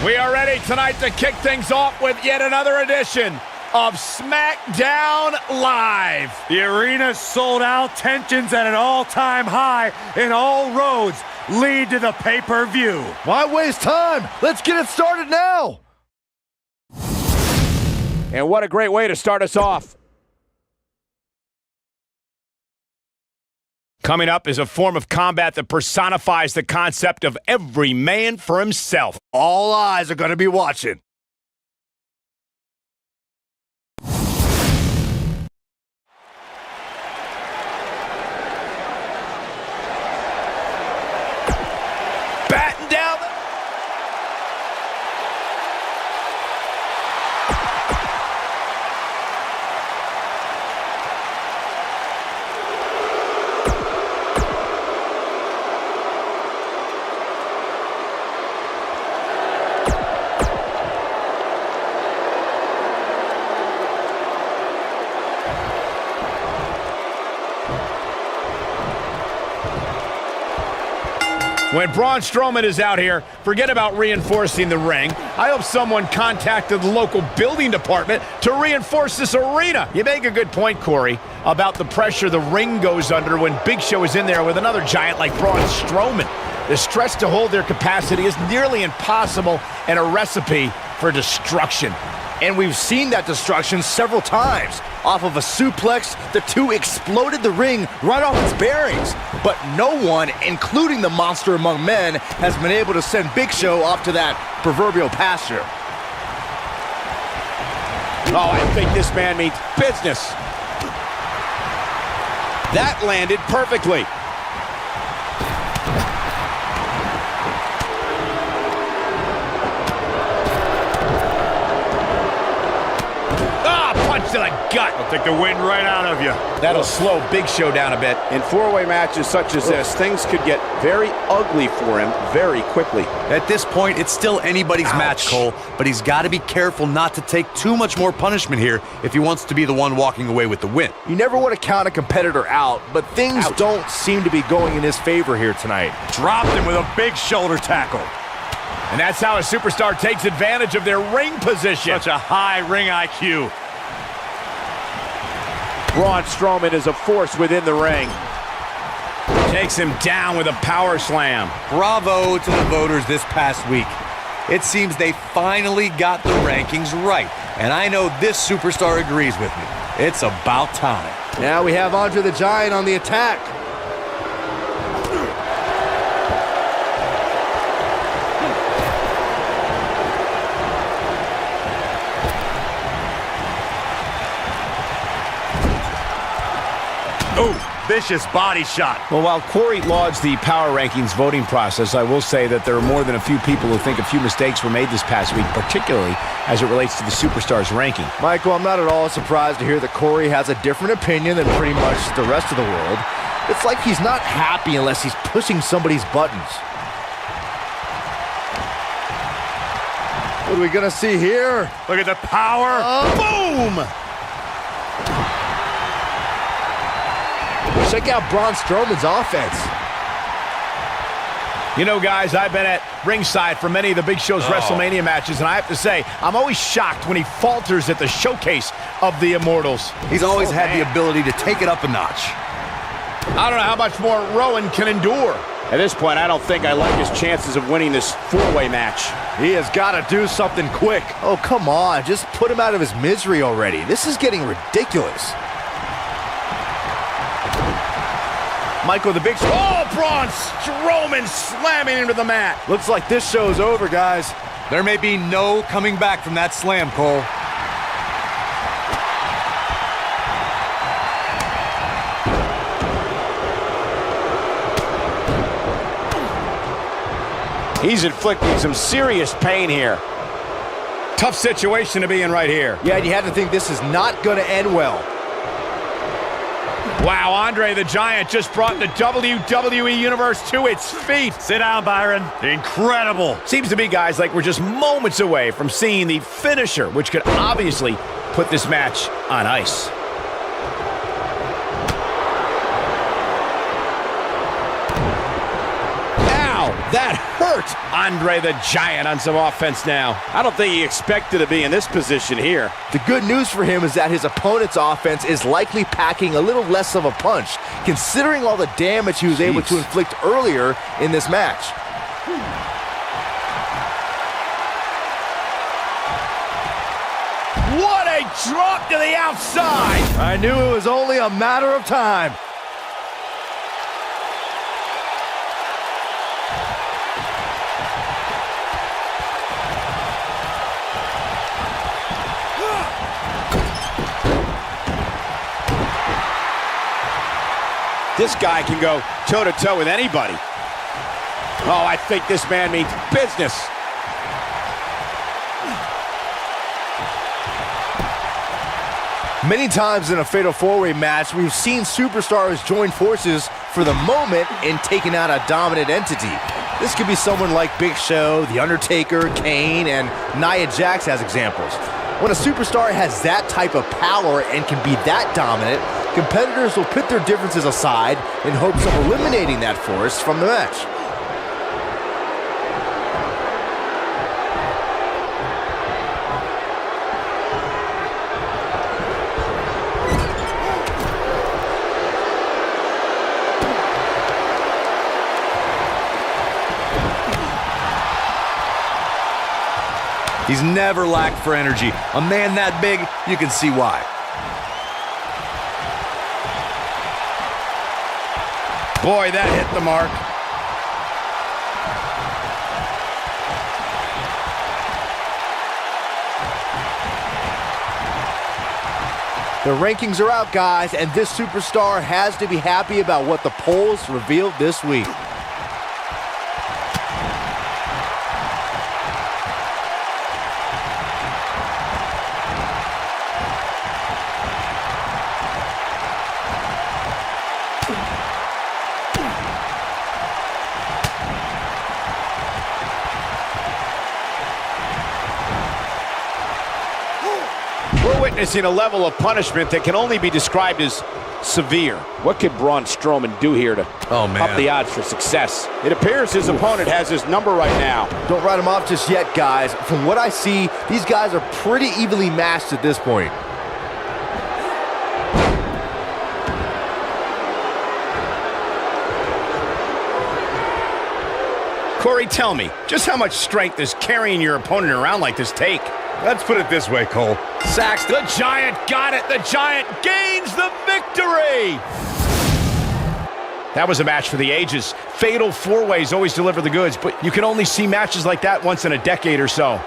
We are ready tonight to kick things off with yet another edition of SmackDown Live. The arena's sold out, tensions at an all-time high, and all roads lead to the pay-per-view. Why waste time? Let's get it started now. And what a great way to start us off. Coming up is a form of combat that personifies the concept of every man for himself. All eyes are going to be watching. Batting down the... When Braun Strowman is out here, forget about reinforcing the ring. I hope someone contacted the local building department to reinforce this arena. You make a good point, Corey, about the pressure the ring goes under when Big Show is in there with another giant like Braun Strowman. The stretch to hold their capacity is nearly impossible and a recipe for destruction. And we've seen that destruction several times. Off of a suplex, the two exploded the ring right off its bearings. But no one, including the monster among men, has been able to send Big Show off to that proverbial pasture. Oh, I think this man means business. That landed perfectly. To the gut. I'll take the wind right out of you. That'll slow Big Show down a bit. In four-way matches such as this, things could get very ugly for him very quickly. At this point, it's still anybody's match, Cole, but he's got to be careful not to take too much more punishment here if he wants to be the one walking away with the win. You never want to count a competitor out, but things don't seem to be going in his favor here tonight. Dropped him with a big shoulder tackle. And that's how a superstar takes advantage of their ring position. Such a high ring IQ. Braun Strowman is a force within the ring. Takes him down with a power slam. Bravo to the voters this past week. It seems they finally got the rankings right, and I know this superstar agrees with me. It's about time. Now we have Andre the Giant on the attack. Ooh, vicious body shot. Well, while Corey lauds the power rankings voting process, I will say that there are more than a few people who think a few mistakes were made this past week, particularly as it relates to the superstars ranking. Michael, I'm not at all surprised to hear that Corey has a different opinion than pretty much the rest of the world. It's like he's not happy unless he's pushing somebody's buttons. What are we gonna see here? Look at the power. Boom! Check out Braun Strowman's offense. You know, guys, I've been at ringside for many of the Big Show's WrestleMania matches, and I have to say, I'm always shocked when he falters at the showcase of the Immortals. He's always had the ability to take it up a notch. I don't know how much more Rowan can endure. At this point, I don't think I like his chances of winning this four-way match. He has got to do something quick. Oh, come on. Just put him out of his misery already. This is getting ridiculous. Michael, the Big Show. Oh, Braun Strowman slamming into the mat. Looks like this show's over, guys. There may be no coming back from that slam, Cole. He's inflicting some serious pain here. Tough situation to be in right here. Yeah, and you have to think this is not going to end well. Wow, Andre the Giant just brought the WWE Universe to its feet. Sit down, Byron. Incredible. Seems to me, guys, like we're just moments away from seeing the finisher, which could obviously put this match on ice. Ow! that hurt. Andre the Giant on some offense now. I don't think he expected to be in this position here. The good news for him is that his opponent's offense is likely packing a little less of a punch, considering all the damage he was able to inflict earlier in this match. What a drop to the outside! I knew it was only a matter of time. This guy can go toe-to-toe with anybody. Oh, I think this man means business. Many times in a Fatal 4-Way match, we've seen superstars join forces for the moment in taking out a dominant entity. This could be someone like Big Show, The Undertaker, Kane, and Nia Jax as examples. When a superstar has that type of power and can be that dominant, competitors will put their differences aside in hopes of eliminating that force from the match. He's never lacked for energy. A man that big, you can see why. Boy, that hit the mark. The rankings are out, guys, and this superstar has to be happy about what the polls revealed this week. We're witnessing a level of punishment that can only be described as severe. What could Braun Strowman do here to up the odds for success? It appears his opponent has his number right now. Don't write him off just yet, guys. From what I see, these guys are pretty evenly matched at this point. Corey, tell me, just how much strength does carrying your opponent around like this take? Let's put it this way, Cole. The Giant got it. The Giant gains the victory. That was a match for the ages. Fatal 4-Ways always deliver the goods, but you can only see matches like that once in a decade or so.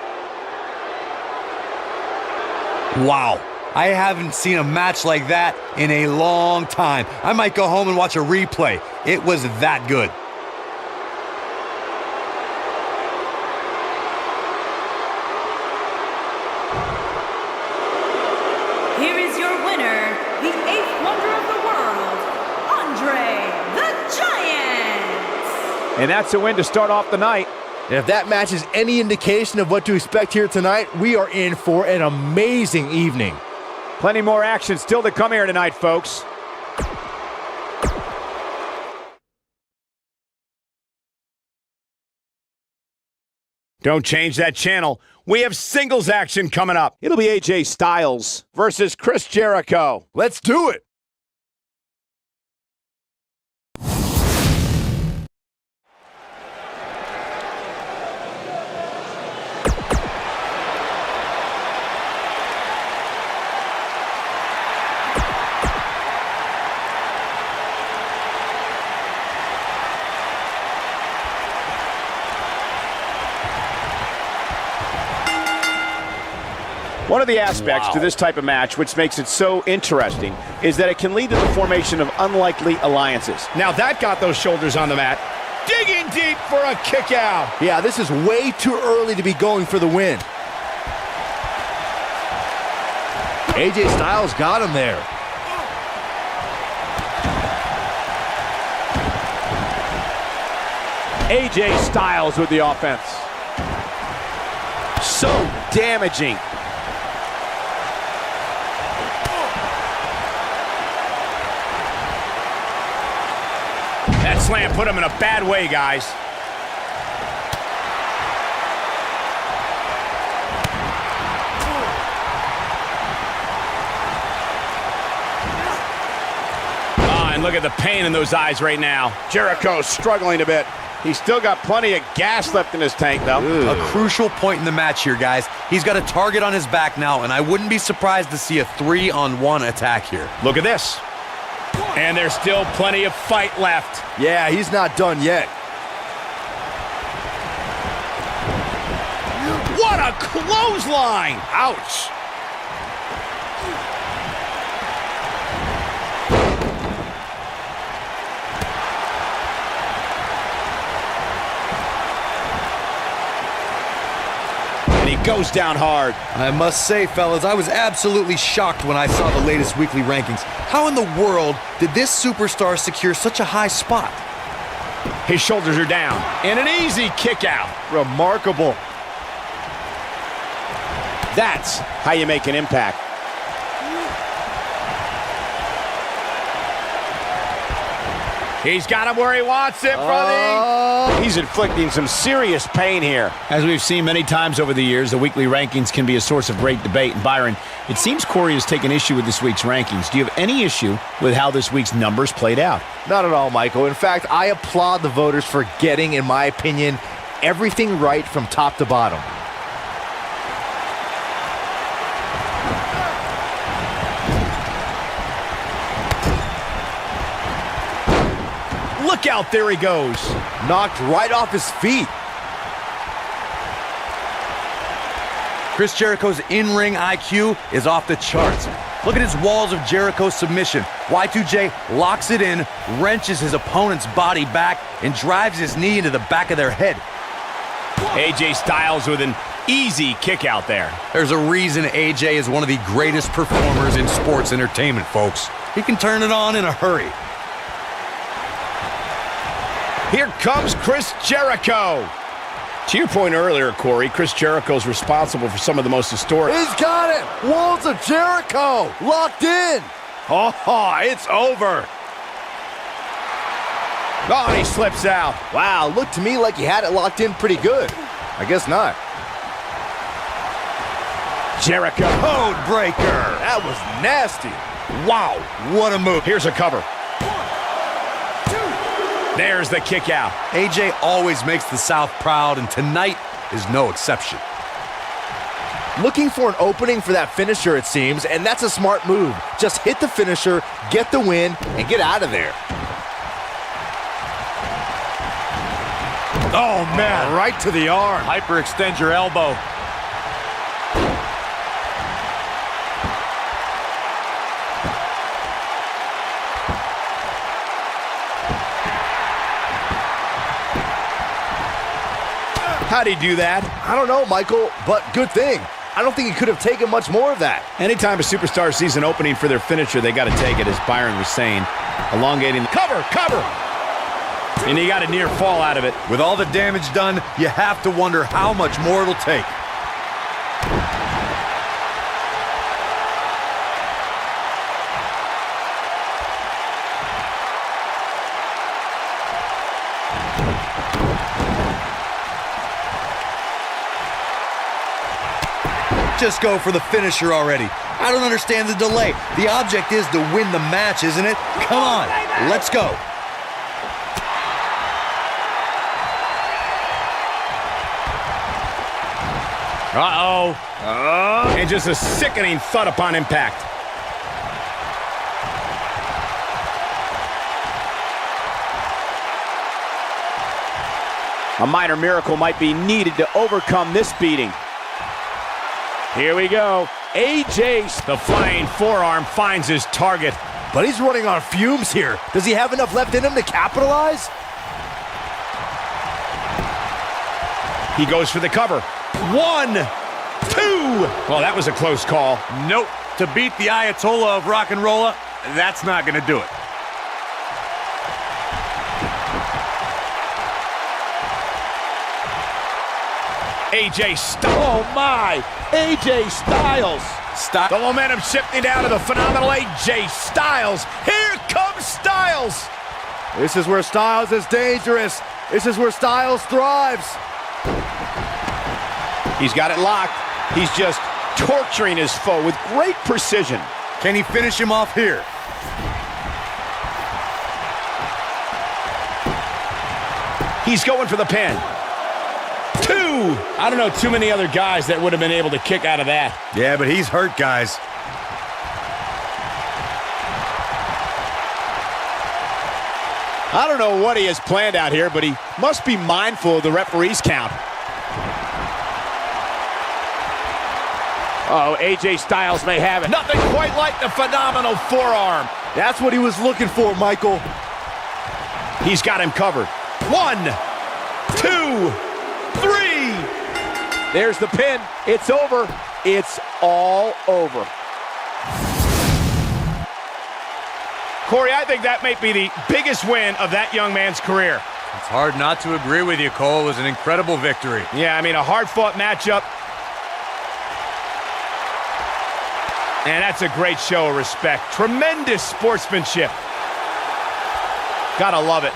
Wow. I haven't seen a match like that in a long time. I might go home and watch a replay. It was that good. Here is your winner, the 8th wonder of the world, Andre the Giant! And that's a win to start off the night. And if that match is any indication of what to expect here tonight, we are in for an amazing evening. Plenty more action still to come here tonight, folks. Don't change that channel. We have singles action coming up. It'll be AJ Styles versus Chris Jericho. Let's do it! One of the aspects to this type of match, which makes it so interesting, is that it can lead to the formation of unlikely alliances. Now that got those shoulders on the mat. Digging deep for a kick out. Yeah, this is way too early to be going for the win. AJ Styles got him there. AJ Styles with the offense. So damaging. That slam put him in a bad way, guys. look at the pain in those eyes right now. Jericho struggling a bit. He's still got plenty of gas left in his tank, though. A crucial point in the match here, guys. He's got a target on his back now, and I wouldn't be surprised to see a 3-on-1 attack here. Look at this. And there's still plenty of fight left. Yeah, he's not done yet. What a clothesline! Ouch. And he goes down hard. I must say, fellas, I was absolutely shocked when I saw the latest weekly rankings. How in the world did this superstar secure such a high spot? His shoulders are down. And an easy kick out. Remarkable. That's how you make an impact. He's got him where he wants it, brother. He's inflicting some serious pain here. As we've seen many times over the years, the weekly rankings can be a source of great debate. And Byron, it seems Corey has taken issue with this week's rankings. Do you have any issue with how this week's numbers played out? Not at all, Michael. In fact, I applaud the voters for getting, in my opinion, everything right from top to bottom. Look out, there he goes. Knocked right off his feet. Chris Jericho's in-ring IQ is off the charts. Look at his walls of Jericho submission. Y2J locks it in, wrenches his opponent's body back, and drives his knee into the back of their head. AJ Styles with an easy kick out there. There's a reason AJ is one of the greatest performers in sports entertainment, folks. He can turn it on in a hurry. Here comes Chris Jericho. To your point earlier, Corey, Chris Jericho's responsible for some of the most historic... He's got it! Walls of Jericho! Locked in! Oh, it's over. Oh, and he slips out. Wow, looked to me like he had it locked in pretty good. I guess not. Jericho. Code breaker! That was nasty. Wow, what a move. Here's a cover. There's the kick out. AJ always makes the South proud, and tonight is no exception. Looking for an opening for that finisher, it seems, and that's a smart move. Just hit the finisher, get the win, and get out of there. Oh, man. Right to the arm. Hyperextend your elbow. How'd he do that? I don't know, Michael, but good thing. I don't think he could have taken much more of that. Anytime a superstar sees an opening for their finisher, they got to take it, as Byron was saying. Elongating the cover. And he got a near fall out of it. With all the damage done, you have to wonder how much more it'll take. Just go for the finisher already. I don't understand the delay. The object is to win the match, isn't it? Come on, let's go. And just a sickening thud upon impact. A minor miracle might be needed to overcome this beating. Here we go. AJ. The flying forearm finds his target. But he's running on fumes here. Does he have enough left in him to capitalize? He goes for the cover. 1, 2. Well, that was a close call. Nope. To beat the Ayatollah of rock and rolla, that's not going to do it. AJ Styles. Oh, my. AJ Styles. The momentum shifting down to the phenomenal AJ Styles. Here comes Styles. This is where Styles is dangerous. This is where Styles thrives. He's got it locked. He's just torturing his foe with great precision. Can he finish him off here? He's going for the pin. 2. I don't know too many other guys that would have been able to kick out of that. Yeah, but he's hurt, guys. I don't know what he has planned out here, but he must be mindful of the referee's count. Uh-oh, AJ Styles may have it. Nothing quite like the phenomenal forearm. That's what he was looking for, Michael. He's got him covered. 1, 2, 3. There's the pin. It's over. It's all over. Corey, I think that may be the biggest win of that young man's career. It's hard not to agree with you, Cole. It was an incredible victory. Yeah, I mean, a hard-fought matchup. And that's a great show of respect. Tremendous sportsmanship. Gotta love it.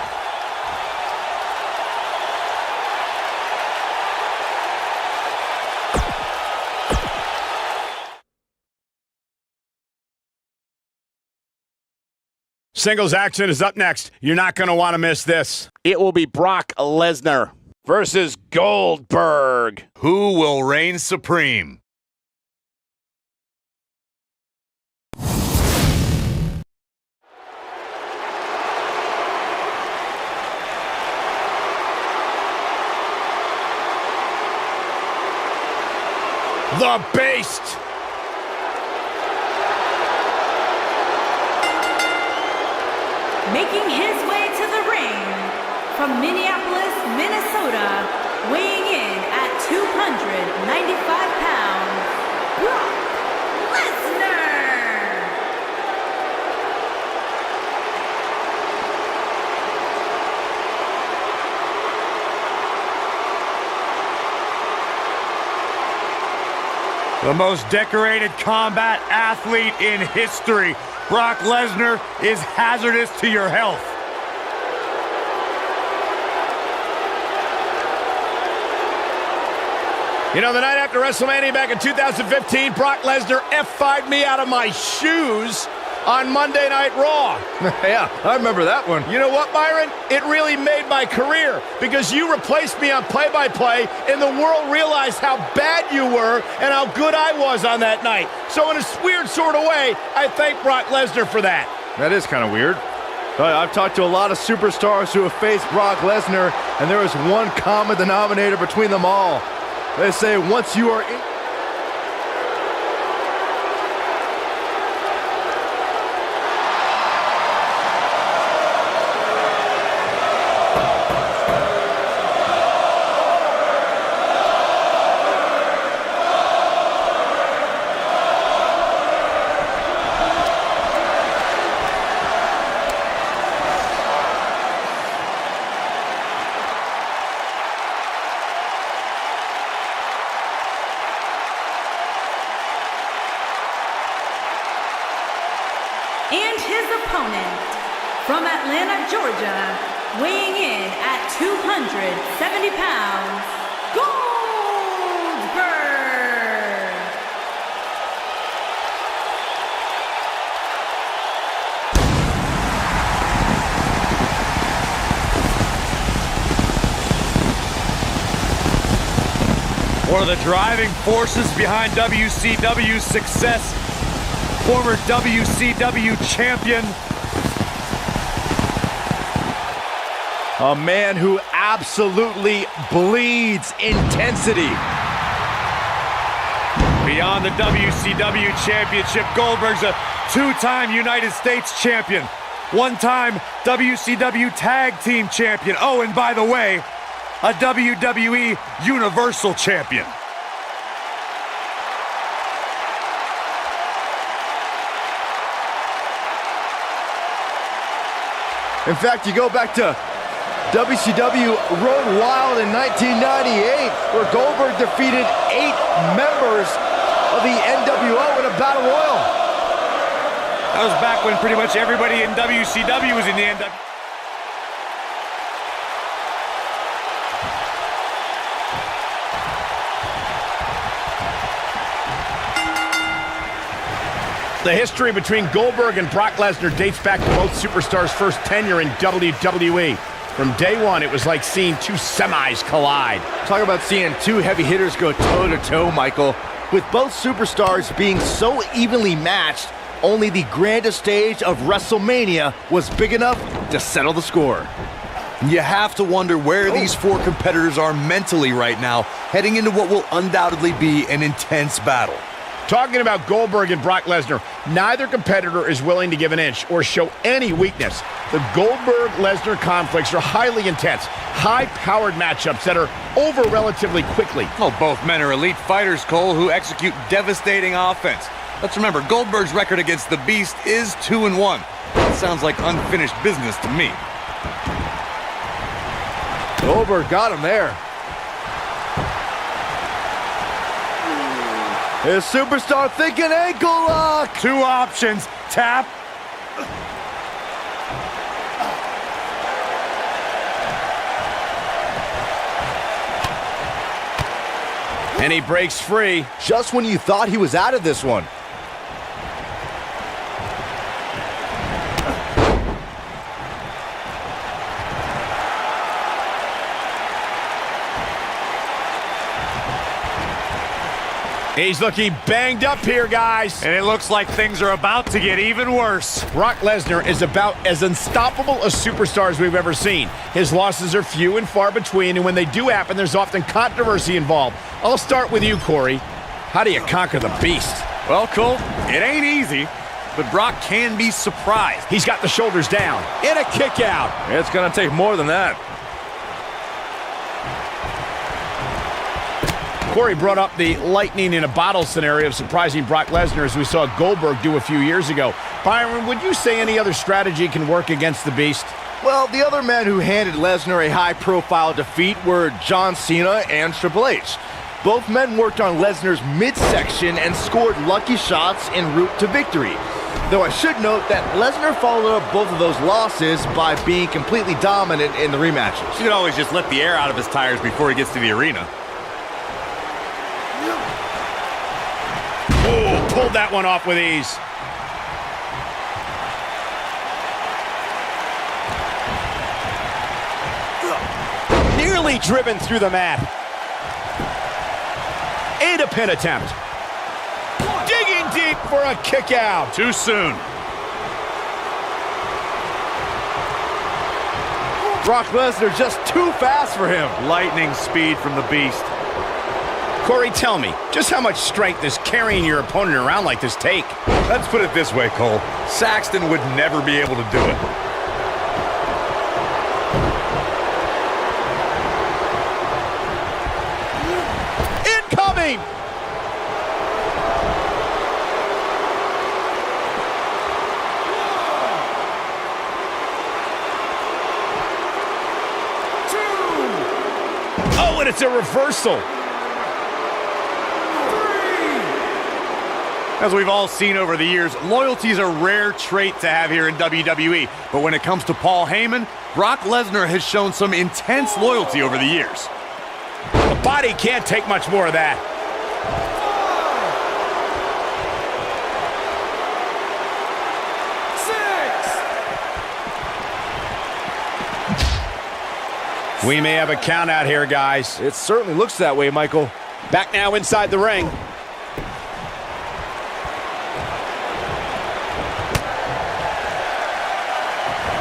Singles action is up next. You're not going to want to miss this. It will be Brock Lesnar versus Goldberg. Who will reign supreme? The Beast. Making his way to the ring from Minneapolis, Minnesota, weighing in at 295 pounds, Brock Lesnar. The most decorated combat athlete in history. Brock Lesnar is hazardous to your health. You know, the night after WrestleMania back in 2015, Brock Lesnar F5'd me out of my shoes on Monday Night Raw. Yeah, I remember that one. You know what, Byron? It really made my career because you replaced me on play-by-play and the world realized how bad you were and how good I was on that night. So in a weird sort of way, I thank Brock Lesnar for that. That is kind of weird. I've talked to a lot of superstars who have faced Brock Lesnar, and there is one common denominator between them all. They say once you are in... And his opponent, from Atlanta, Georgia, weighing in at 270 pounds, Goldberg. One of the driving forces behind WCW's success, former WCW champion. A man who absolutely bleeds intensity. Beyond the WCW championship, Goldberg's a two-time United States champion, one-time WCW tag team champion. Oh, and by the way, a WWE Universal champion. In fact, you go back to WCW Road Wild in 1998, where Goldberg defeated 8 members of the NWO in a battle royal. That was back when pretty much everybody in WCW was in the NWO. The history between Goldberg and Brock Lesnar dates back to both superstars' first tenure in WWE. From day one, it was like seeing two semis collide. Talk about seeing two heavy hitters go toe-to-toe, Michael. With both superstars being so evenly matched, only the grandest stage of WrestleMania was big enough to settle the score. You have to wonder where these four competitors are mentally right now, heading into what will undoubtedly be an intense battle. Talking about Goldberg and Brock Lesnar, neither competitor is willing to give an inch or show any weakness. The Goldberg-Lesnar conflicts are highly intense, high-powered matchups that are over relatively quickly. Well, both men are elite fighters, Cole, who execute devastating offense. Let's remember, Goldberg's record against the Beast is 2-1. That sounds like unfinished business to me. Goldberg got him there. His superstar thinking ankle lock. Two options, tap. And he breaks free. Just when you thought he was out of this one. He's looking banged up here, guys. And it looks like things are about to get even worse. Brock Lesnar is about as unstoppable a superstar as we've ever seen. His losses are few and far between, and when they do happen, there's often controversy involved. I'll start with you, Corey. How do you conquer the Beast? Well, Cole, it ain't easy, but Brock can be surprised. He's got the shoulders down. In a kick out. It's gonna take more than that. Corey brought up the lightning in a bottle scenario of surprising Brock Lesnar as we saw Goldberg do a few years ago. Byron, would you say any other strategy can work against the Beast? Well, the other men who handed Lesnar a high-profile defeat were John Cena and Triple H. Both men worked on Lesnar's midsection and scored lucky shots en route to victory. Though I should note that Lesnar followed up both of those losses by being completely dominant in the rematches. You can always just let the air out of his tires before he gets to the arena. Oh, pulled that one off with ease. Nearly driven through the mat. And a pin attempt. Digging deep for a kick out. Too soon. Brock Lesnar just too fast for him. Lightning speed from the Beast. Corey, tell me, just how much strength does carrying your opponent around like this take? Let's put it this way, Cole. Saxton would never be able to do it. Incoming! Oh, and it's a reversal. As we've all seen over the years, loyalty is a rare trait to have here in WWE. But when it comes to Paul Heyman, Brock Lesnar has shown some intense loyalty over the years. The body can't take much more of that. We may have a count out here, guys. It certainly looks that way, Michael. Back now inside the ring.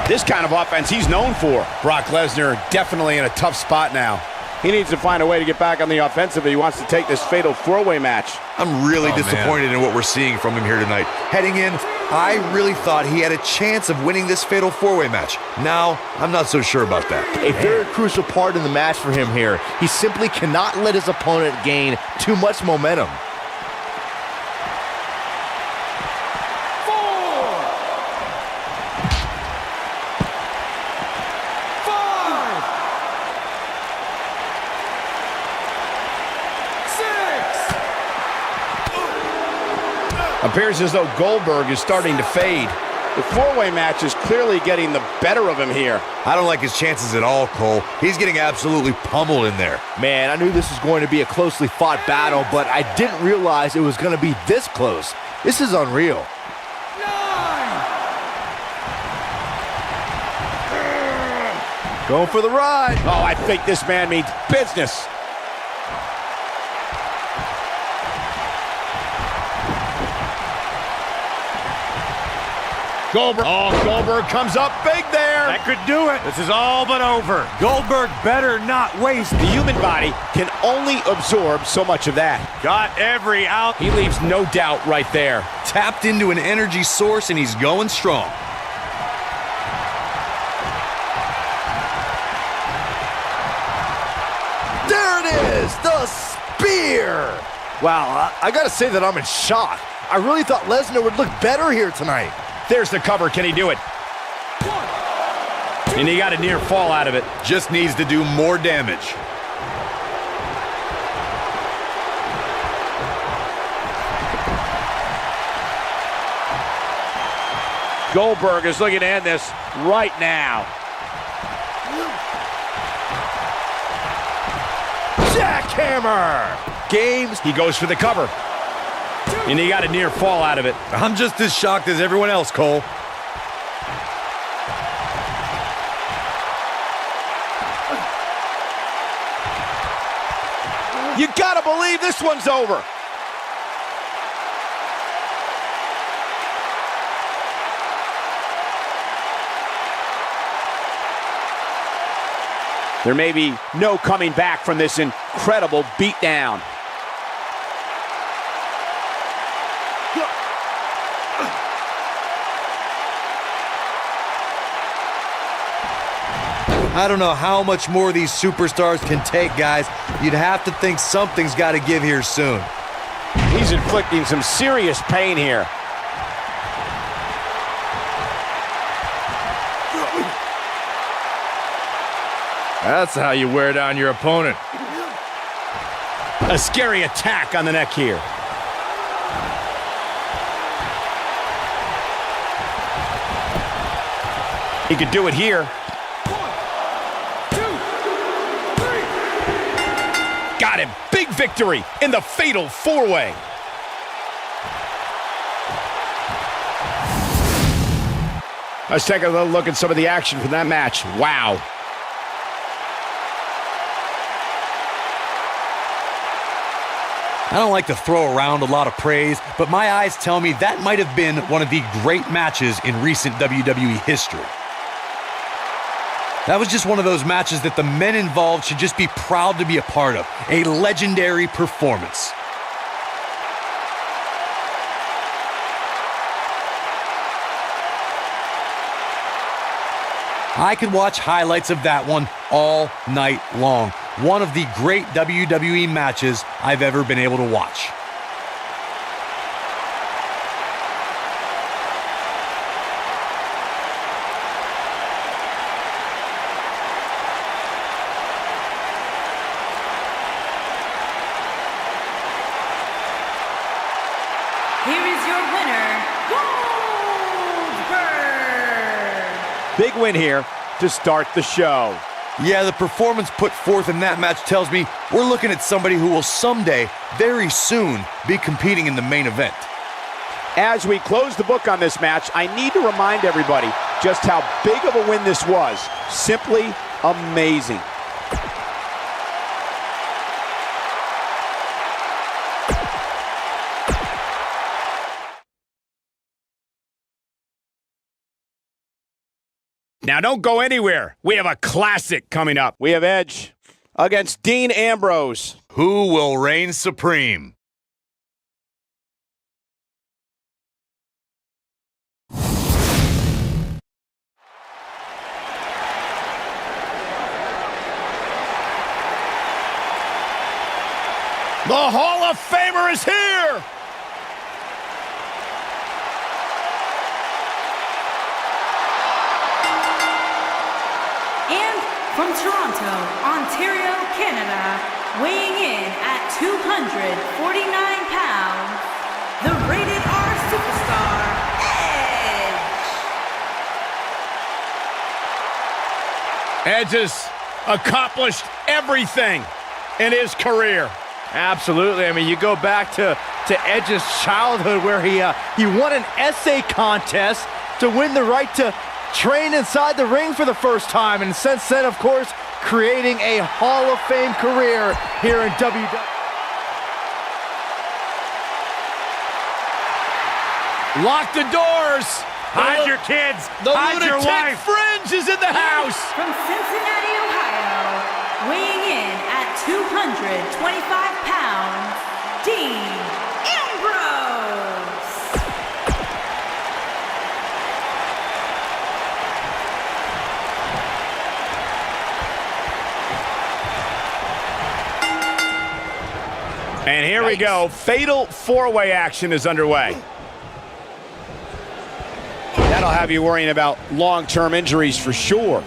This kind of offense he's known for. Brock Lesnar definitely in a tough spot now. He needs to find a way to get back on the offensive if he wants to take this fatal four-way match. I'm really disappointed in what we're seeing from him here tonight. Heading in, I really thought he had a chance of winning this fatal four-way match. Now, I'm not so sure about that. A very crucial part in the match for him here. He simply cannot let his opponent gain too much momentum. Appears as though Goldberg is starting to fade. The four-way match is clearly getting the better of him here. I don't like his chances at all, Cole. He's getting absolutely pummeled in there. Man, I knew this was going to be a closely fought battle, but I didn't realize it was going to be this close. This is unreal. Going for the ride. Oh, I think this man means business. Goldberg. Oh, Goldberg comes up big there. That could do it. This is all but over. Goldberg better not waste. The human body can only absorb so much of that. Got every out. He leaves no doubt right there. Tapped into an energy source, and he's going strong. There it is, the spear. Wow, I gotta say that I'm in shock. I really thought Lesnar would look better here tonight. There's the cover. Can he do it? And he got a near fall out of it. Just needs to do more damage. Goldberg is looking to end this right now. Jackhammer. Games. He goes for the cover. And he got a near fall out of it. I'm just as shocked as everyone else, Cole. You gotta believe this one's over. There may be no coming back from this incredible beatdown. I don't know how much more these superstars can take, guys. You'd have to think something's got to give here soon. He's inflicting some serious pain here. That's how you wear down your opponent. A scary attack on the neck here. He could do it here. Got him. Big victory in the fatal four-way. Let's take a little look at some of the action from that match. Wow. I don't like to throw around a lot of praise, but my eyes tell me that might have been one of the great matches in recent WWE history. That was just one of those matches that the men involved should just be proud to be a part of. A legendary performance. I could watch highlights of that one all night long. One of the great WWE matches I've ever been able to watch. Here is your winner, Goldberg. Big win here to start the show. Yeah, the performance put forth in that match tells me we're looking at somebody who will someday, very soon, be competing in the main event. As we close the book on this match, I need to remind everybody just how big of a win this was. Simply amazing. Now don't go anywhere. We have a classic coming up. We have Edge against Dean Ambrose. Who will reign supreme? The Hall of Famer is here! And from Toronto, Ontario, Canada, weighing in at 249 pounds, the Rated R Superstar, Edge. Edge has accomplished everything in his career. Absolutely. I mean, you go back to Edge's childhood where he won an essay contest to win the right to trained inside the ring for the first time, and since then, of course, creating a Hall of Fame career here in WWE. Lock the doors. Hide your kids. The Hide your lunatic wife. fringe is in the house. From Cincinnati, Ohio, weighing in at 225 pounds, Dean Ambrose. And here we go. Fatal four-way action is underway. That'll have you worrying about long-term injuries for sure.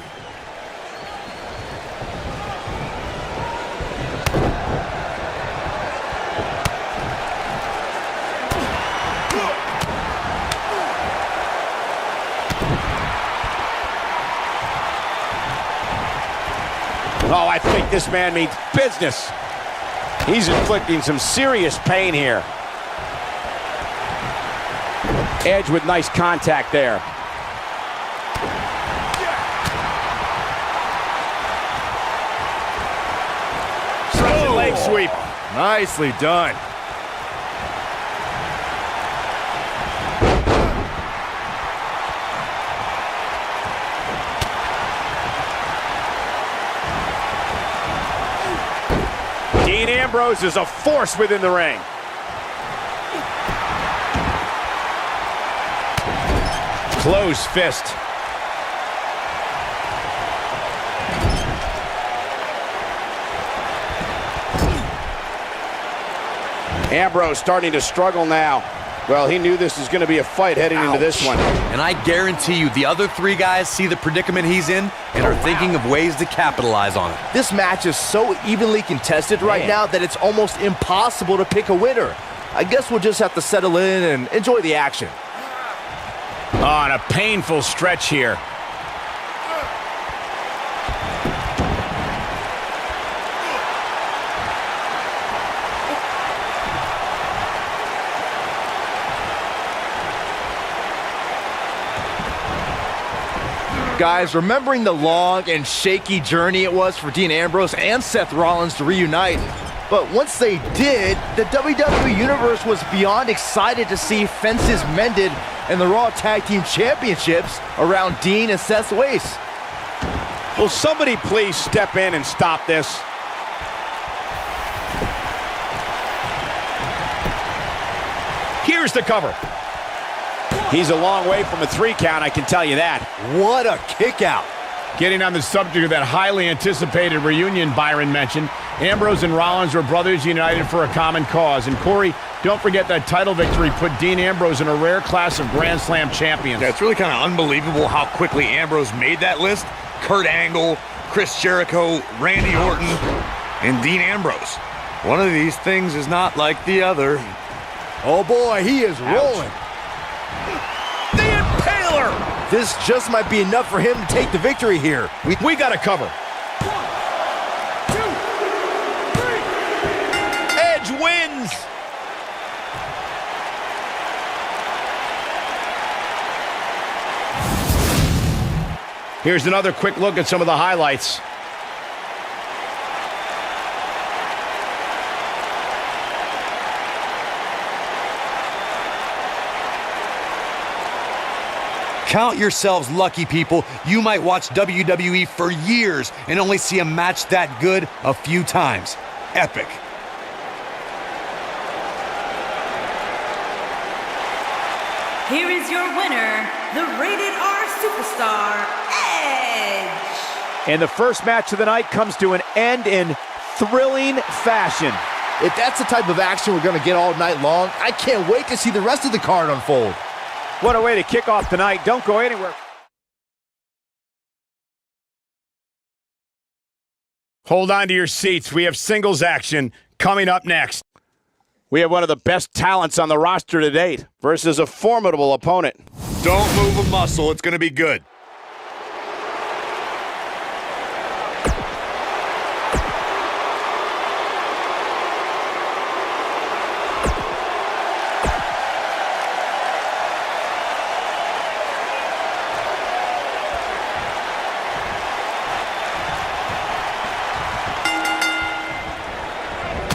Oh, I think this man means business. He's inflicting some serious pain here. Edge with nice contact there. Russian leg sweep. Nicely done. Dean Ambrose is a force within the ring. Closed fist. Ambrose starting to struggle now. Well, he knew this was going to be a fight heading into this one. And I guarantee you the other three guys see the predicament he's in and are thinking of ways to capitalize on it. This match is so evenly contested right now that it's almost impossible to pick a winner. I guess we'll just have to settle in and enjoy the action. On a painful stretch here. Guys, remembering the long and shaky journey it was for Dean Ambrose and Seth Rollins to reunite, but once they did, the WWE Universe was beyond excited to see fences mended and the Raw Tag Team Championships around Dean and Seth's waist. Will somebody please step in and stop this? Here's the cover. He's a long way from a 3 count, I can tell you that. What a kick out. Getting on the subject of that highly anticipated reunion Byron mentioned, Ambrose and Rollins were brothers united for a common cause. And Corey, don't forget that title victory put Dean Ambrose in a rare class of Grand Slam champions. Yeah, it's really kind of unbelievable how quickly Ambrose made that list. Kurt Angle, Chris Jericho, Randy Orton, and Dean Ambrose. One of these things is not like the other. Oh boy, he is rolling. The Impaler! This just might be enough for him to take the victory here. We got to cover. 1, 2, 3. Edge wins. Here's another quick look at some of the highlights. Count yourselves lucky, people. You might watch WWE for years and only see a match that good a few times. Epic. Here is your winner, the Rated R Superstar, Edge. And the first match of the night comes to an end in thrilling fashion. If that's the type of action we're going to get all night long, I can't wait to see the rest of the card unfold. What a way to kick off tonight. Don't go anywhere. Hold on to your seats. We have singles action coming up next. We have one of the best talents on the roster to date versus a formidable opponent. Don't move a muscle. It's going to be good.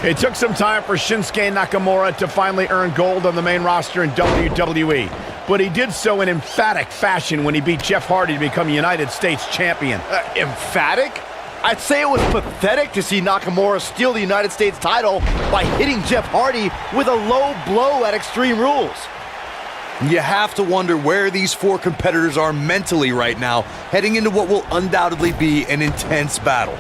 It took some time for Shinsuke Nakamura to finally earn gold on the main roster in WWE, but he did so in emphatic fashion when he beat Jeff Hardy to become United States Champion. Emphatic? I'd say it was pathetic to see Nakamura steal the United States title by hitting Jeff Hardy with a low blow at Extreme Rules. You have to wonder where these four competitors are mentally right now, heading into what will undoubtedly be an intense battle.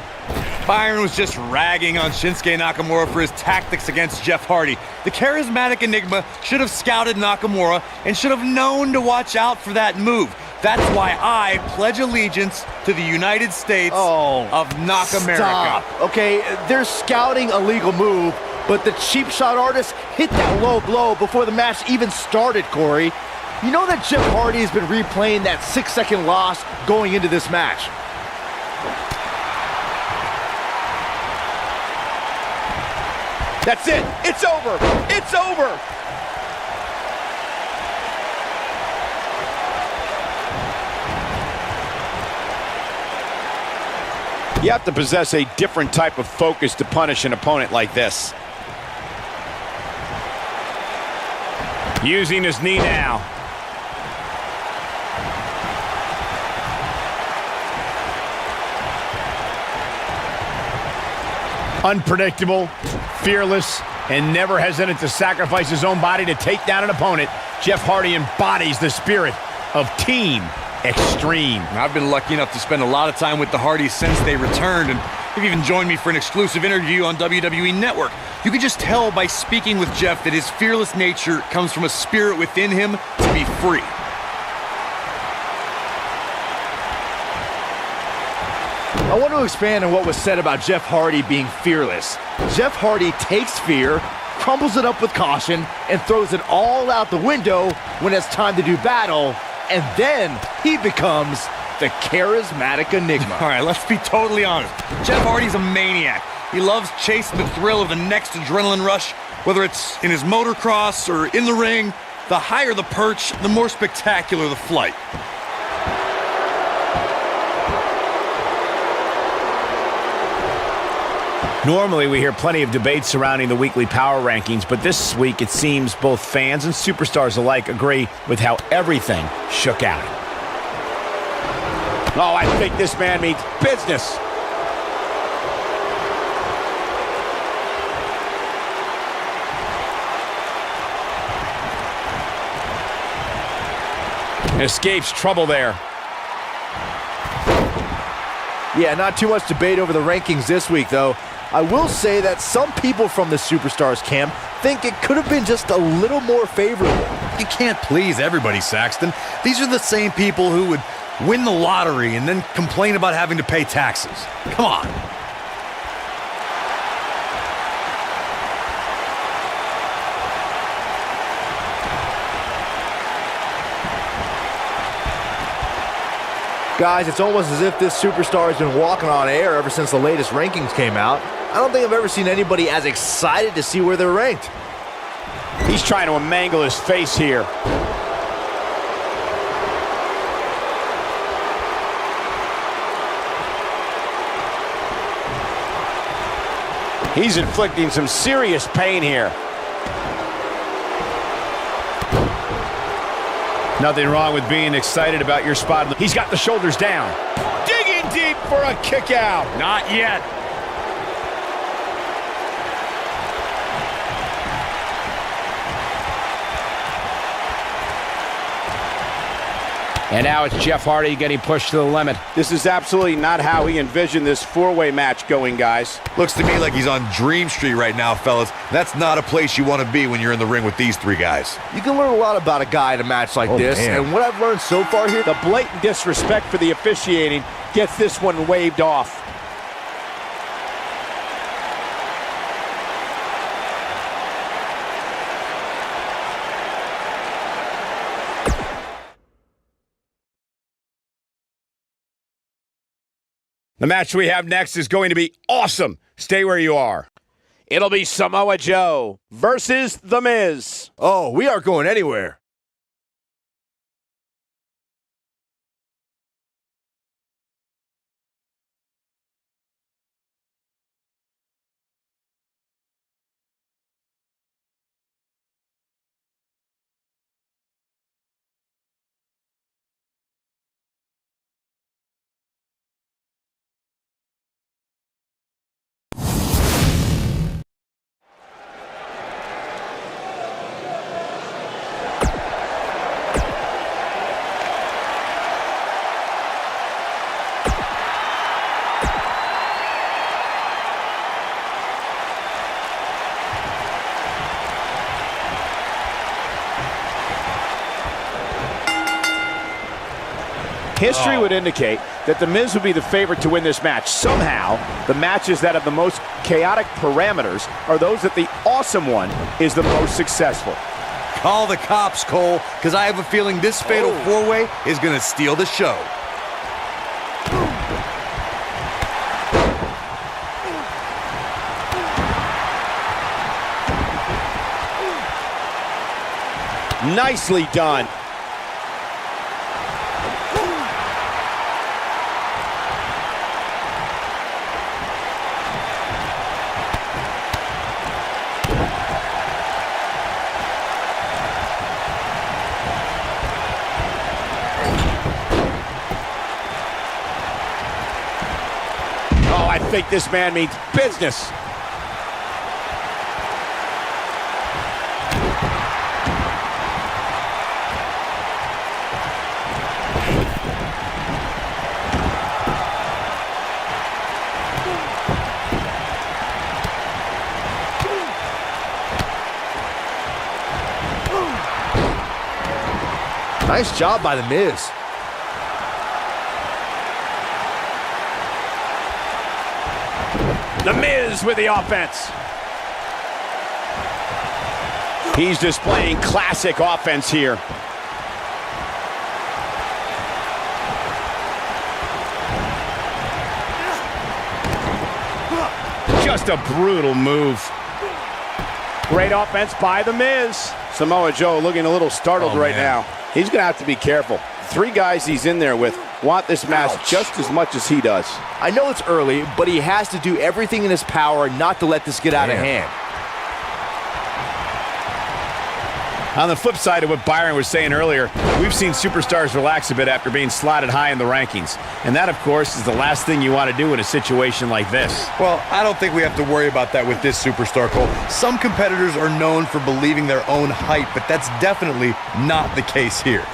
Byron was just ragging on Shinsuke Nakamura for his tactics against Jeff Hardy. The charismatic Enigma should have scouted Nakamura and should have known to watch out for that move. That's why I pledge allegiance to the United States of Knock America. Stop. Okay, they're scouting a legal move, but the cheap shot artist hit that low blow before the match even started, Corey. You know that Jeff Hardy has been replaying that 6-second loss going into this match. That's it. It's over. It's over. You have to possess a different type of focus to punish an opponent like this. Using his knee now. Unpredictable, fearless, and never hesitant to sacrifice his own body to take down an opponent, Jeff Hardy embodies the spirit of Team Extreme. I've been lucky enough to spend a lot of time with the Hardys since they returned, and they've even joined me for an exclusive interview on WWE Network. You can just tell by speaking with Jeff that his fearless nature comes from a spirit within him to be free. I want to expand on what was said about Jeff Hardy being fearless. Jeff Hardy takes fear, crumbles it up with caution, and throws it all out the window when it's time to do battle, and then he becomes the charismatic Enigma. All right, let's be totally honest. Jeff Hardy's a maniac. He loves chasing the thrill of the next adrenaline rush, whether it's in his motocross or in the ring. The higher the perch, the more spectacular the flight. Normally, we hear plenty of debate surrounding the weekly power rankings, but this week it seems both fans and superstars alike agree with how everything shook out. Oh, I think this man means business. Escapes trouble there. Yeah, not too much debate over the rankings this week, though. I will say that some people from the Superstars camp think it could have been just a little more favorable. You can't please everybody, Saxton. These are the same people who would win the lottery and then complain about having to pay taxes. Come on. Guys, it's almost as if this superstar has been walking on air ever since the latest rankings came out. I don't think I've ever seen anybody as excited to see where they're ranked. He's trying to mangle his face here. He's inflicting some serious pain here. Nothing wrong with being excited about your spot. He's got the shoulders down. Digging deep for a kick out. Not yet. And now it's Jeff Hardy getting pushed to the limit. This is absolutely not how he envisioned this four-way match going, guys. Looks to me like he's on Dream Street right now, fellas. That's not a place you want to be when you're in the ring with these three guys. You can learn a lot about a guy in a match like this, damn. and what I've learned so far here, The blatant disrespect for the officiating gets this one waved off. The match we have next is going to be awesome. Stay where you are. It'll be Samoa Joe versus The Miz. oh, we aren't going anywhere. History would indicate that The Miz would be the favorite to win this match. Somehow, the matches that have the most chaotic parameters are those that the Awesome One is the most successful. Call the cops, Cole, because I have a feeling this fatal four-way is going to steal the show. Nicely done. Oh, I think this man means business. Nice job by The Miz. The Miz with the offense. He's displaying classic offense here. Just a brutal move. Great offense by The Miz. Samoa Joe looking a little startled right now. He's going to have to be careful. 3 guys he's in there with want this match just as much as he does. I know it's early, but he has to do everything in his power not to let this get out of hand. On the flip side of what Byron was saying earlier, we've seen superstars relax a bit after being slotted high in the rankings. And that, of course, is the last thing you want to do in a situation like this. Well, I don't think we have to worry about that with this superstar, Cole. Some competitors are known for believing their own hype, but that's definitely not the case here.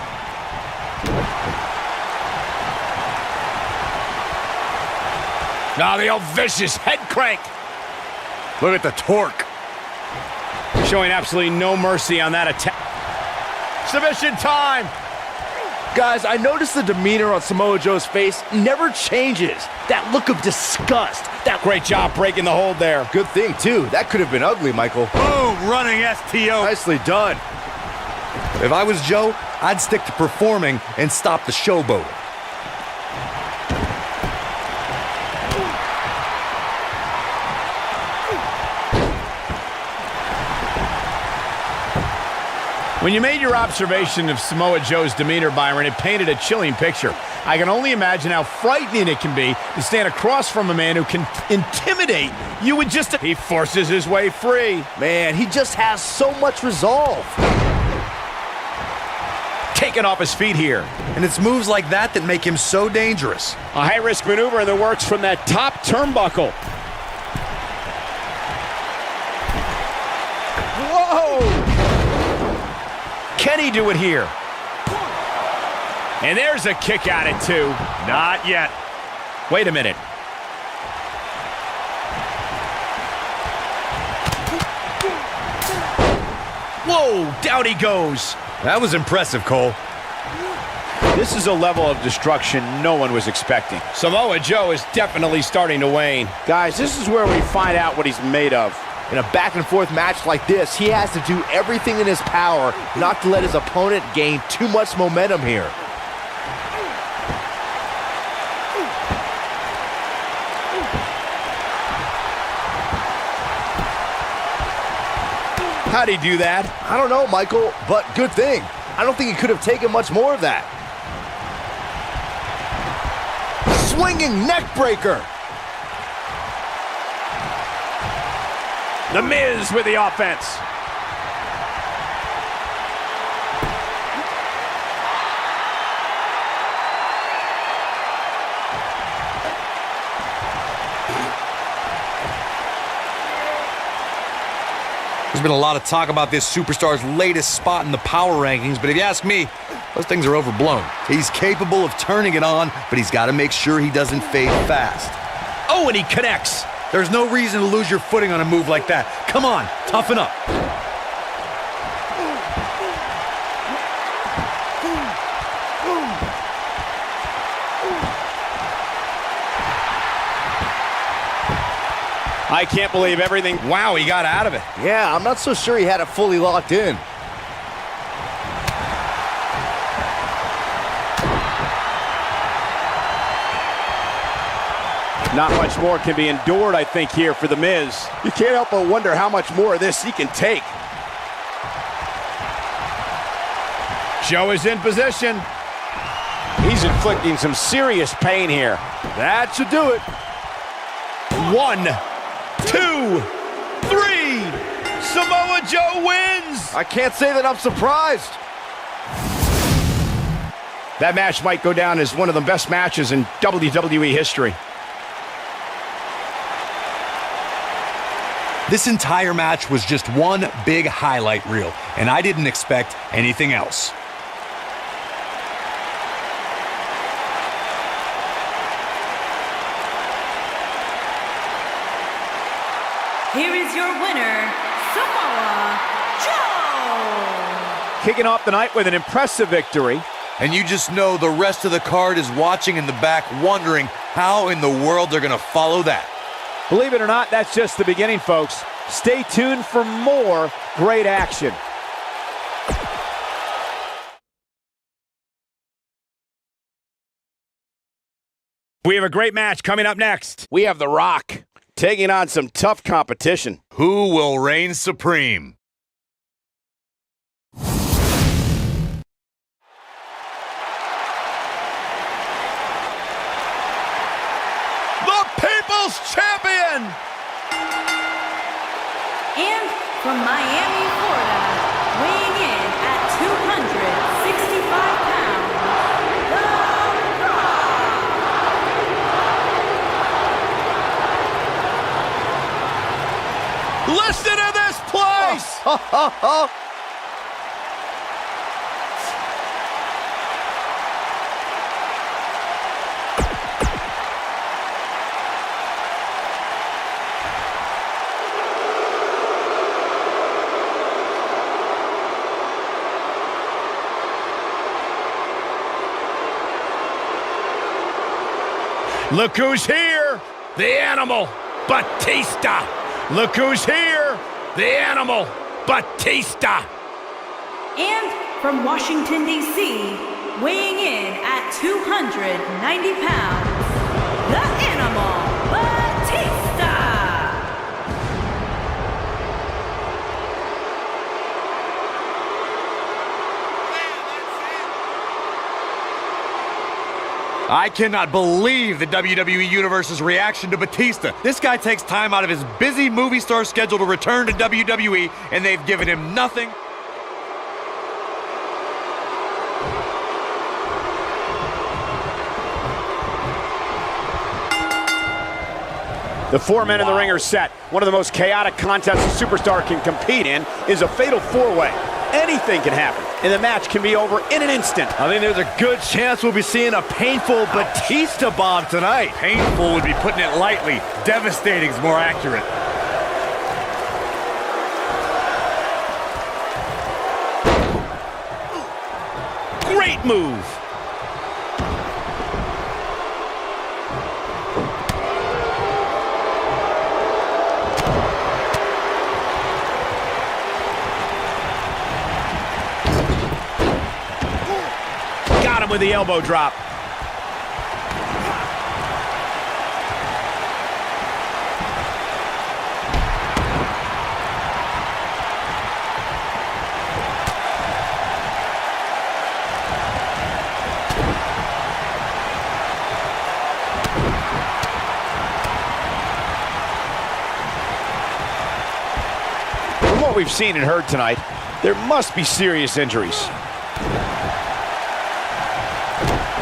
Now the old vicious head crank. Look at the torque. Showing absolutely no mercy on that attack. Submission time. Guys, I noticed the demeanor on Samoa Joe's face never changes. That look of disgust. Great job breaking the hold there. Good thing, too. That could have been ugly, Michael. Boom, running STO. Nicely done. If I was Joe, I'd stick to performing and stop the showboat. When you made your observation of Samoa Joe's demeanor, Byron, it painted a chilling picture. I can only imagine how frightening it can be to stand across from a man who can intimidate you with just a... He forces his way free. Man, he just has so much resolve. Taken off his feet here. And it's moves like that that make him so dangerous. A high-risk maneuver in the works from that top turnbuckle. Whoa! Can he do it here? And there's a kick at it, too. Not yet. Wait a minute. Whoa, down he goes. That was impressive, Cole. This is a level of destruction no one was expecting. Samoa Joe is definitely starting to wane. Guys, this is where we find out what he's made of. In a back-and-forth match like this, he has to do everything in his power not to let his opponent gain too much momentum here. How'd he do that? I don't know, Michael, but good thing. I don't think he could have taken much more of that. Swinging neck breaker. The Miz with the offense. There's been a lot of talk about this superstar's latest spot in the power rankings, but if you ask me, those things are overblown. He's capable of turning it on, but he's got to make sure he doesn't fade fast. Oh, and he connects. There's no reason to lose your footing on a move like that. Come on, toughen up. I can't believe everything. Wow, he got out of it. Yeah, I'm not so sure he had it fully locked in. Not much more can be endured, I think, here for The Miz. You can't help but wonder how much more of this he can take. Joe is in position. He's inflicting some serious pain here. That should do it. 1, 2, 3. Samoa Joe wins. I can't say that I'm surprised. That match might go down as one of the best matches in WWE history. This entire match was just one big highlight reel, and I didn't expect anything else. Here is your winner, Samoa Joe. Kicking off the night with an impressive victory. And you just know the rest of the card is watching in the back, wondering how in the world they're going to follow that. Believe it or not, that's just the beginning, folks. Stay tuned for more great action. We have a great match coming up next. We have The Rock taking on some tough competition. Who will reign supreme? The People's Champion! And from Miami, Florida, weighing in at 265 pounds, The Rock. Listen to this place! Look who's here! The Animal, Batista! Look who's here! The Animal, Batista! And from Washington, D.C., weighing in at 290 pounds, The Animal, Batista! I cannot believe the WWE Universe's reaction to Batista. This guy takes time out of his busy movie star schedule to return to WWE, and they've given him nothing. The 4 men in the ring are set. One of the most chaotic contests a superstar can compete in is a fatal 4-way. Anything can happen, and the match can be over in an instant. I think there's a good chance we'll be seeing a painful Batista bomb tonight. Painful would be putting it lightly. Devastating is more accurate. Great move. Got him with the elbow drop. From what we've seen and heard tonight, there must be serious injuries.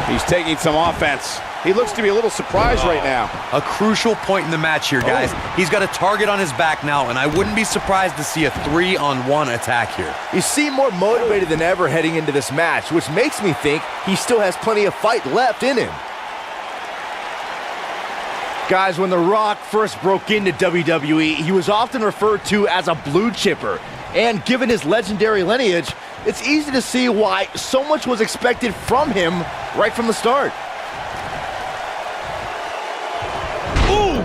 He's taking some offense. He looks to be a little surprised right now. A crucial point in the match here, guys. He's got a target on his back now, and I wouldn't be surprised to see a 3-on-1 attack here. You seem more motivated than ever heading into this match, which makes me think he still has plenty of fight left in him. Guys, when The Rock first broke into WWE, he was often referred to as a blue chipper. And given his legendary lineage, it's easy to see why so much was expected from him right from the start. Ooh!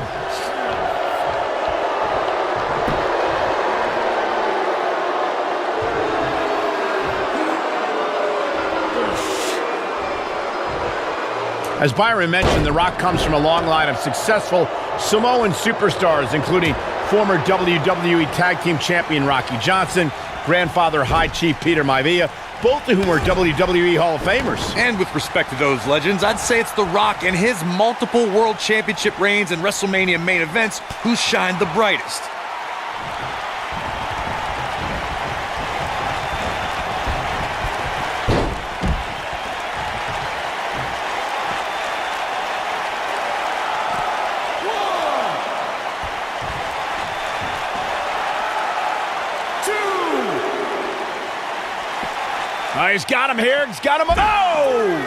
As Byron mentioned, The Rock comes from a long line of successful Samoan superstars, including former WWE Tag Team Champion Rocky Johnson, grandfather High Chief Peter Maivia, both of whom are WWE Hall of Famers. And with respect to those legends, I'd say it's The Rock and his multiple World Championship reigns and WrestleMania main events who shine the brightest. Oh, he's got him here. He's got him. Oh!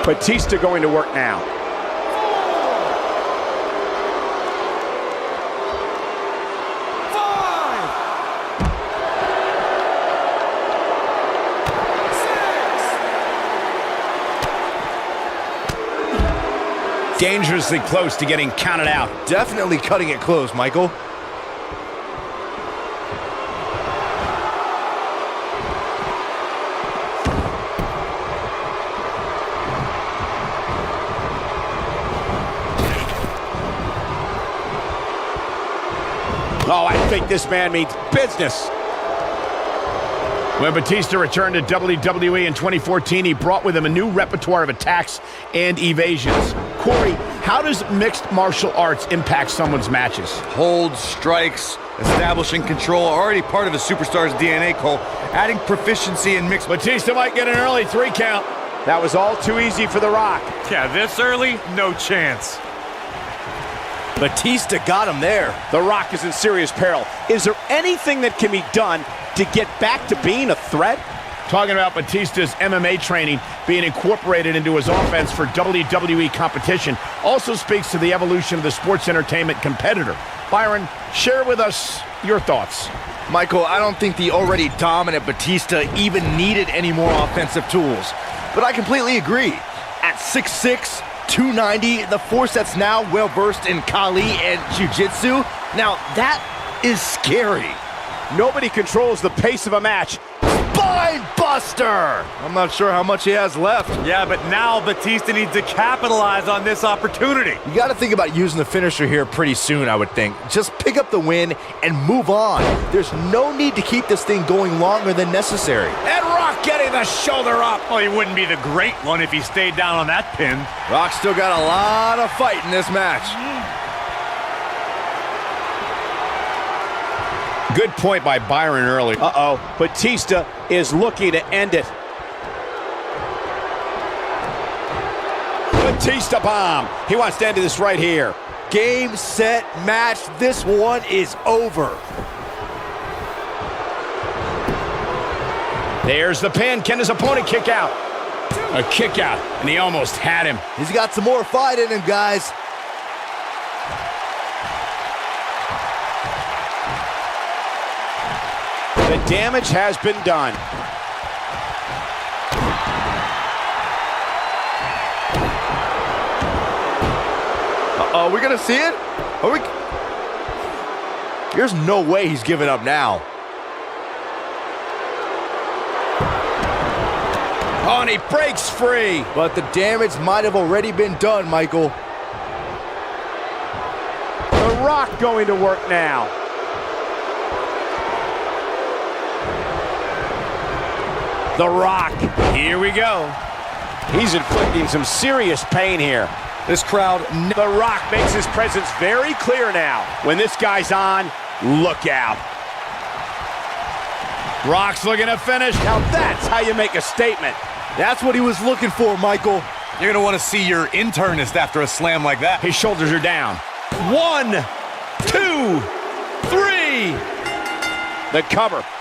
Batista going to work now. Dangerously close to getting counted out. Definitely cutting it close, Michael. Oh, I think this man means business. When Batista returned to WWE in 2014, he brought with him a new repertoire of attacks and evasions. Corey, how does mixed martial arts impact someone's matches? Holds, strikes, establishing control, already part of a superstar's DNA, Cole. Adding proficiency in mixed... Batista might get an early 3 count. That was all too easy for The Rock. Yeah, this early, no chance. Batista got him there. The Rock is in serious peril. Is there anything that can be done to get back to being a threat? Talking about Batista's MMA training being incorporated into his offense for WWE competition also speaks to the evolution of the sports entertainment competitor. Byron, share with us your thoughts. Michael, I don't think the already dominant Batista even needed any more offensive tools. But I completely agree. At 6'6", 290, the force that's now well-versed in Kali and Jiu-Jitsu, now that is scary. Nobody controls the pace of a match. Spine buster! I'm not sure how much he has left. Yeah, but now Batista needs to capitalize on this opportunity. You got to think about using the finisher here pretty soon, I would think. Just pick up the win and move on. There's no need to keep this thing going longer than necessary. And Rock getting the shoulder up. Well, he wouldn't be the great one if he stayed down on that pin. Rock still got a lot of fight in this match. Good point by Byron earlier. Uh-oh, Batista is looking to end it. Batista bomb. He wants to end this right here. Game, set, match. This one is over. There's the pin. Can his opponent kick out? A kick out, and he almost had him. He's got some more fight in him, guys. The damage has been done. Uh-oh, we're gonna see it? Are we? There's no way he's giving up now. Oh, and he breaks free. But the damage might have already been done, Michael. The Rock going to work now. The Rock. Here we go. He's inflicting some serious pain here. This crowd... The Rock makes his presence very clear now. When this guy's on, look out. Rock's looking to finish. Now that's how you make a statement. That's what he was looking for, Michael. You're going to want to see your internist after a slam like that. His shoulders are down. 1, 2, 3. The cover.